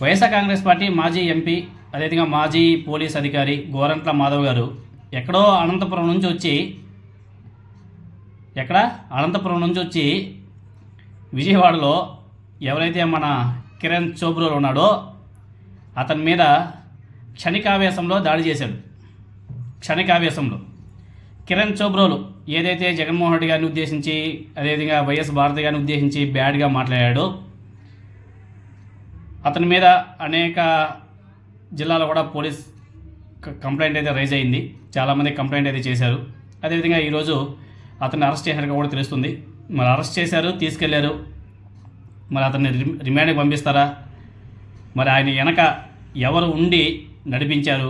YSR Congress party మాజీ MP అదేవిధంగా మాజీ పోలీస్ అధికారి గోరంట్ల మాధవ్ గారు ఎక్కడో అనంతపురం నుంచి వచ్చి విజయవాడలో ఎవరైతే మన కిరణ్ చోబ్రోలు ఉన్నాడో అతని మీద క్షణికావేశంలో దాడి చేశాడు. క్షణికావేశంలో కిరణ్ చోబ్రోలు ఏదైతే జగన్మోహన్ రెడ్డి గారిని ఉద్దేశించి అదేవిధంగా వైఎస్ భారతి గారిని ఉద్దేశించి బ్యాడ్గా మాట్లాడాడో అతని మీద అనేక జిల్లాలో కూడా పోలీస్ కంప్లైంట్ అయితే రైజ్ అయింది. చాలామంది కంప్లైంట్ అయితే చేశారు. అదేవిధంగా ఈరోజు అతన్ని అరెస్ట్ చేసినట్టుగా కూడా తెలుస్తుంది. మరి అరెస్ట్ చేశారు, తీసుకెళ్లారు. మరి అతన్ని రిమాండ్కి పంపిస్తారా? మరి ఆయన వెనక ఎవరు ఉండి నడిపించారు?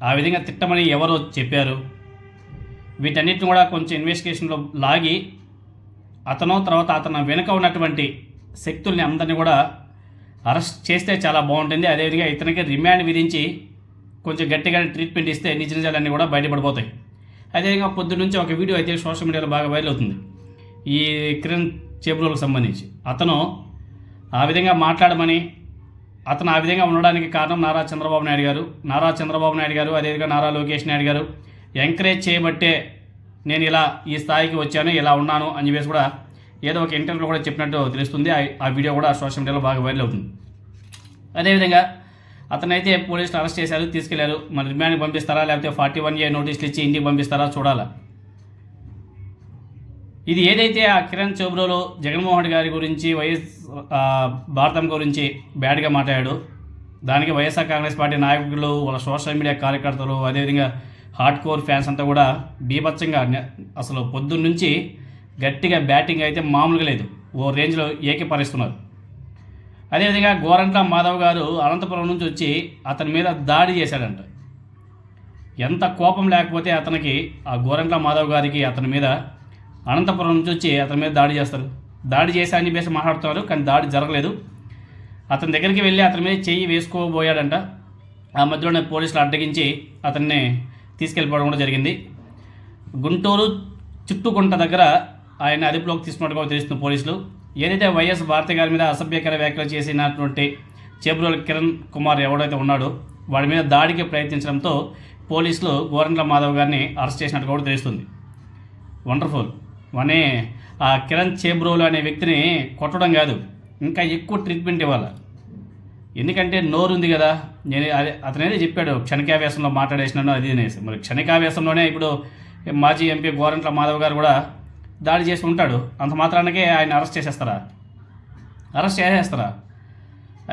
ఆ విధంగా తిట్టమని ఎవరు చెప్పారు? వీటన్నిటిని కూడా కొంచెం ఇన్వెస్టిగేషన్లో లాగి తర్వాత అతను వెనుక ఉన్నటువంటి శక్తుల్ని అందరినీ కూడా అరెస్ట్ చేస్తే చాలా బాగుంటుంది. అదేవిధంగా ఇతనికి రిమాండ్ విధించి కొంచెం గట్టిగా ట్రీట్మెంట్ ఇస్తే నిజ నిజాలన్నీ కూడా బయటపడిపోతాయి. అదేవిధంగా పొద్దున్నుంచి ఒక వీడియో అయితే సోషల్ మీడియాలో బాగా వైరల్ అవుతుంది. ఈ కిరణ్ చోబ్రోలకు సంబంధించి అతను ఆ విధంగా మాట్లాడమని, అతను ఆ విధంగా ఉండడానికి కారణం నారా చంద్రబాబు నాయుడు గారు అదేవిధంగా నారా లోకేష్ నాయుడు గారు ఎంకరేజ్ చేయబట్టే నేను ఇలా ఈ స్థాయికి వచ్చాను, ఇలా ఉన్నాను అని చెప్పేసి కూడా ఏదో ఒక ఇంటర్వ్యూలో కూడా చెప్పినట్టు తెలుస్తుంది. ఆ వీడియో కూడా సోషల్ మీడియాలో బాగా వైరల్ అవుతుంది. అదేవిధంగా అతనైతే పోలీసులు అరెస్ట్ చేశారు, తీసుకెళ్లారు. మరి రిమాండ్కి పంపిస్తారా లేకపోతే 41A నోటీసులు ఇచ్చి ఇంటికి పంపిస్తారా చూడాలా. ఇది ఏదైతే ఆ కిరణ్ చోబ్రోలు జగన్మోహన్ రెడ్డి గారి గురించి భారతం గురించి బ్యాడ్గా మాట్లాడాడు, దానికి వైఎస్ఆర్ కాంగ్రెస్ పార్టీ నాయకులు, వాళ్ళ సోషల్ మీడియా కార్యకర్తలు, అదేవిధంగా హార్డ్ కోర్ ఫ్యాన్స్ అంతా కూడా బీభత్సంగా అసలు పొద్దున్న నుంచి గట్టిగా బ్యాటింగ్ అయితే మామూలుగా లేదు, ఓ రేంజ్లో ఏకీపరిస్తున్నారు. అదేవిధంగా గోరంట్ల మాధవ్ గారు అనంతపురం నుంచి వచ్చి అతని మీద దాడి చేశాడంట. ఎంత కోపం లేకపోతే అతనికి, ఆ గోరంట్ల మాధవ్ గారికి అతని మీద అనంతపురం నుంచి వచ్చి అతని మీద దాడి చేస్తారు. దాడి చేసి అని చెప్పేసి మాట్లాడుతున్నారు, కానీ దాడి జరగలేదు. అతని దగ్గరికి వెళ్ళి అతని మీద చెయ్యి వేసుకోబోయాడంట. ఆ మధ్యలోనే పోలీసులు అడ్డగించి అతన్ని తీసుకెళ్ళిపోవడం కూడా జరిగింది. గుంటూరు చుట్టుకుంట దగ్గర ఆయన అదుపులోకి తీసుకున్నట్టుగా తెలుస్తుంది పోలీసులు. ఏదైతే వైఎస్ భారతి గారి మీద అసభ్యకర వ్యాఖ్యలు చేసినటువంటి చోబ్రోలు కిరణ్ కుమార్ ఎవడైతే ఉన్నాడో వాడి మీద దాడికి ప్రయత్నించడంతో పోలీసులు గోరంట్ల మాధవ్ గారిని అరెస్ట్ చేసినట్టు కూడా తెలుస్తుంది. వండర్ఫుల్. మనే ఆ కిరణ్ చోబ్రోలు అనే వ్యక్తిని కొట్టడం కాదు, ఇంకా ఎక్కువ ట్రీట్మెంట్ ఇవ్వాలి. ఎందుకంటే నోరు ఉంది కదా, అతనేదే చెప్పాడు క్షణికావేశంలో మాట్లాడేసినాను అది అనేసి. మరి క్షణికావేశంలోనే ఇప్పుడు మాజీ ఎంపీ గోరంట్ల మాధవ్ గారు కూడా దాడి చేసి ఉంటాడు. అంత మాత్రానికే ఆయన అరెస్ట్ చేసేస్తారా?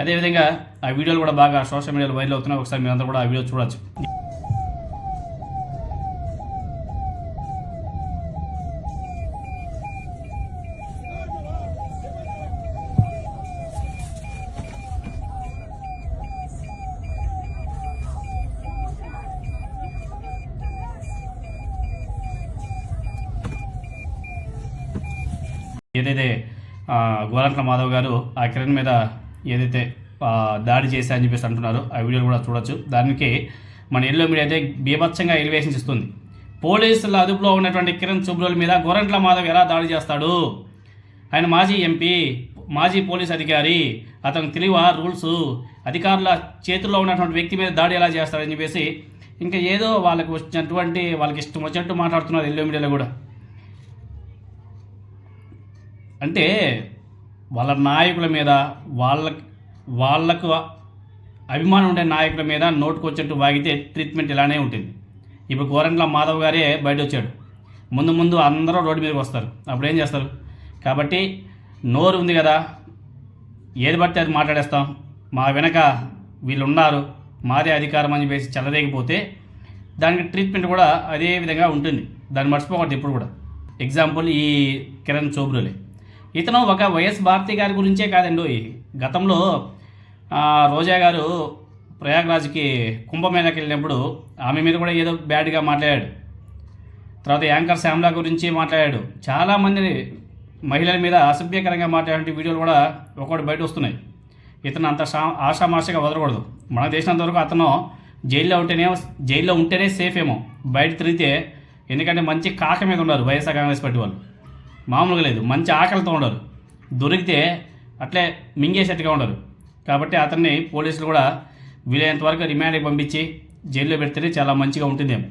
అదేవిధంగా ఆ వీడియోలు కూడా బాగా సోషల్ మీడియాలో వైరల్ అవుతున్నాయి. ఒకసారి మీరంతా కూడా ఆ వీడియో చూడొచ్చు. ఏదైతే గోరంట్ల మాధవ్ గారు ఆ కిరణ్ మీద ఏదైతే దాడి చేశారని చెప్పేసి అంటున్నారో ఆ వీడియోలు కూడా చూడొచ్చు. దానికి మన ఎల్లో మీడియా అయితే బీభత్సంగా ఎలివేషన్స్ ఇస్తుంది. పోలీసుల అదుపులో ఉన్నటువంటి కిరణ్ చోబ్రోల మీద గోరంట్ల మాధవ్ ఎలా దాడి చేస్తాడు? ఆయన మాజీ ఎంపీ, మాజీ పోలీస్ అధికారి, అతను తెలివా రూల్స్, అధికారుల చేతుల్లో ఉన్నటువంటి వ్యక్తి మీద దాడి ఎలా చేస్తాడని చెప్పేసి ఇంకా ఏదో వాళ్ళకి ఇష్టం వచ్చినట్టు మాట్లాడుతున్నారు ఎల్లో మీడియాలో కూడా. అంటే వాళ్ళ నాయకుల మీద, వాళ్ళకు అభిమానం ఉండే నాయకుల మీద నోటుకు వచ్చినట్టు వాగితే ట్రీట్మెంట్ ఇలానే ఉంటుంది. ఇప్పుడు గోరంట్ల మాధవ్ గారే బయట వచ్చాడు. ముందు అందరూ రోడ్డు మీదకి వస్తారు. అప్పుడు ఏం చేస్తారు? కాబట్టి నోరు ఉంది కదా, ఏది పడితే అది మాట్లాడేస్తాం, మా వెనక వీళ్ళు ఉన్నారు, మాదే అధికారం అని చెప్పేసి చెల్లరేగిపోతే దానికి ట్రీట్మెంట్ కూడా అదే విధంగా ఉంటుంది. దాన్ని మర్చిపోకూడదు ఇప్పుడు కూడా. ఎగ్జాంపుల్ ఈ కిరణ్ చోబ్రోలే. ఇతను ఒక వైఎస్ భారతి గారి గురించే కాదండి, గతంలో రోజా గారు ప్రయాగ్రాజ్కి కుంభమేళకి వెళ్ళినప్పుడు ఆమె మీద కూడా ఏదో బ్యాడ్గా మాట్లాడాడు. తర్వాత యాంకర్ శ్యామ్లా గురించి మాట్లాడాడు. చాలామంది మహిళల మీద అసభ్యకరంగా మాట్లాడే వీడియోలు కూడా ఒకటి బయట వస్తున్నాయి. ఇతను అంత ఆషామాషగా వదలకూడదు. మనకు తెలిసినంతవరకు అతను జైల్లో ఉంటేనే సేఫ్ ఏమో, బయట తిరిగితే. ఎందుకంటే మంచి కాక మీద ఉన్నారు వైఎస్ఆర్ కాంగ్రెస్ పార్టీ వాళ్ళు, మామూలుగా లేదు, మంచి ఆకలితో ఉండరు. దొరికితే అట్లే మింగేసేట్టుగా ఉండరు. కాబట్టి అతన్ని పోలీసులు కూడా వీలైనంత వరకు రిమాండ్కి పంపించి జైల్లో పెడితేనే చాలా మంచిగా ఉంటుందేమో.